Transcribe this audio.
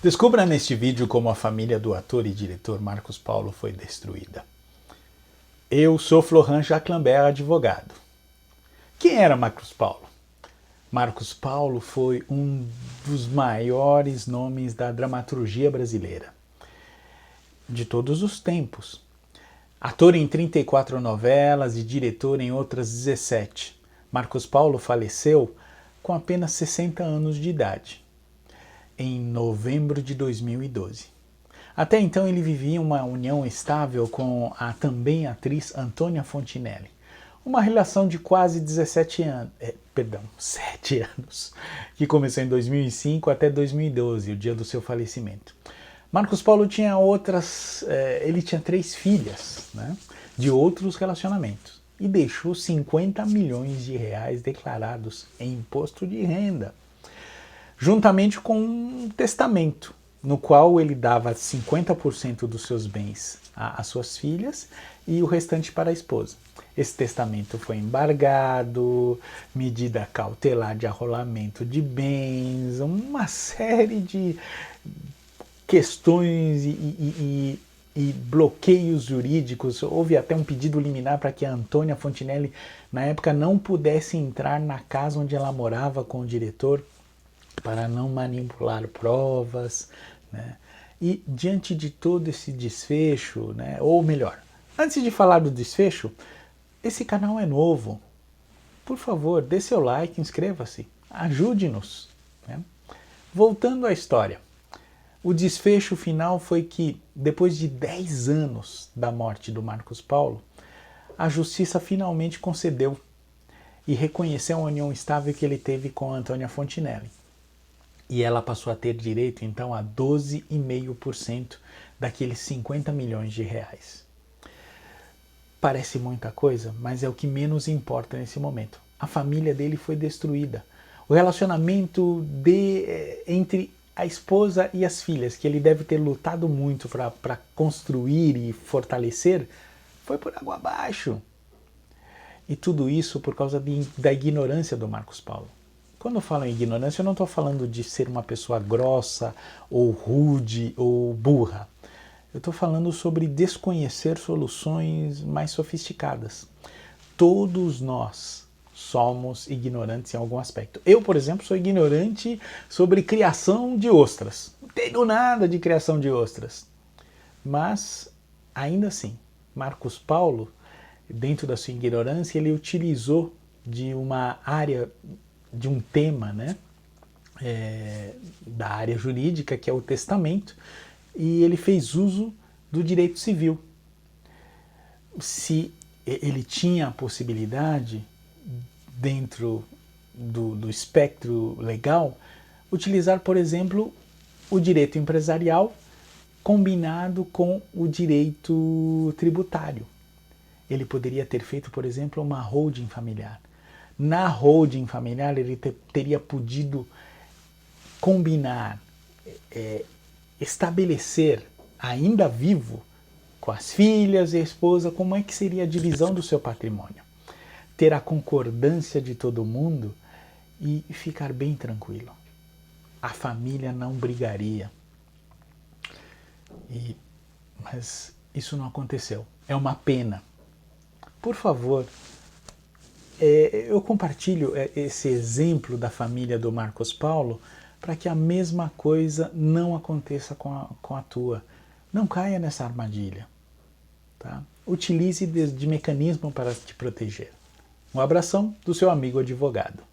Descubra neste vídeo como a família do ator e diretor Marcos Paulo foi destruída. Eu sou Florent Jaclambert, advogado. Quem era Marcos Paulo? Marcos Paulo foi um dos maiores nomes da dramaturgia brasileira, de todos os tempos. Ator em 34 novelas e diretor em outras 17. Marcos Paulo faleceu com apenas 60 anos de idade, em novembro de 2012. Até então ele vivia uma união estável com a também atriz Antônia Fontinelli. Uma relação de quase 7 anos, que começou em 2005 até 2012, o dia do seu falecimento. Marcos Paulo tinha ele tinha 3 filhas, né, de outros relacionamentos e deixou 50 milhões de reais declarados em imposto de renda, juntamente com um testamento, no qual ele dava 50% dos seus bens às suas filhas e o restante para a esposa. Esse testamento foi embargado, medida cautelar de arrolamento de bens, uma série de questões e bloqueios jurídicos. Houve até um pedido liminar para que a Antônia Fontinelli, na época, não pudesse entrar na casa onde ela morava com o diretor, para não manipular provas, né? E diante de todo esse desfecho, né, ou melhor, antes de falar do desfecho, esse canal é novo. Por favor, dê seu like, inscreva-se, ajude-nos, né? Voltando à história, o desfecho final foi que, depois de 10 anos da morte do Marcos Paulo, a justiça finalmente concedeu e reconheceu a união estável que ele teve com a Antônia Fontinelli. E ela passou a ter direito, então, a 12,5% daqueles 50 milhões de reais. Parece muita coisa, mas é o que menos importa nesse momento. A família dele foi destruída. O relacionamento entre a esposa e as filhas, que ele deve ter lutado muito para construir e fortalecer, foi por água abaixo. E tudo isso por causa da ignorância do Marcos Paulo. Quando eu falo em ignorância, eu não estou falando de ser uma pessoa grossa, ou rude, ou burra. Eu estou falando sobre desconhecer soluções mais sofisticadas. Todos nós somos ignorantes em algum aspecto. Eu, por exemplo, sou ignorante sobre criação de ostras. Não tenho nada de criação de ostras. Mas, ainda assim, Marcos Paulo, dentro da sua ignorância, ele utilizou de uma área, de um tema, né, da área jurídica, que é o testamento, e ele fez uso do direito civil. Se ele tinha a possibilidade, dentro do espectro legal, utilizar, por exemplo, o direito empresarial combinado com o direito tributário. Ele poderia ter feito, por exemplo, uma holding familiar. Na holding familiar, ele teria podido combinar, estabelecer, ainda vivo, com as filhas e a esposa, como é que seria a divisão do seu patrimônio. Ter a concordância de todo mundo e ficar bem tranquilo. A família não brigaria. Mas isso não aconteceu. É uma pena. Por favor, eu compartilho esse exemplo da família do Marcos Paulo para que a mesma coisa não aconteça com a tua. Não caia nessa armadilha. Tá? Utilize de mecanismo para te proteger. Um abração do seu amigo advogado.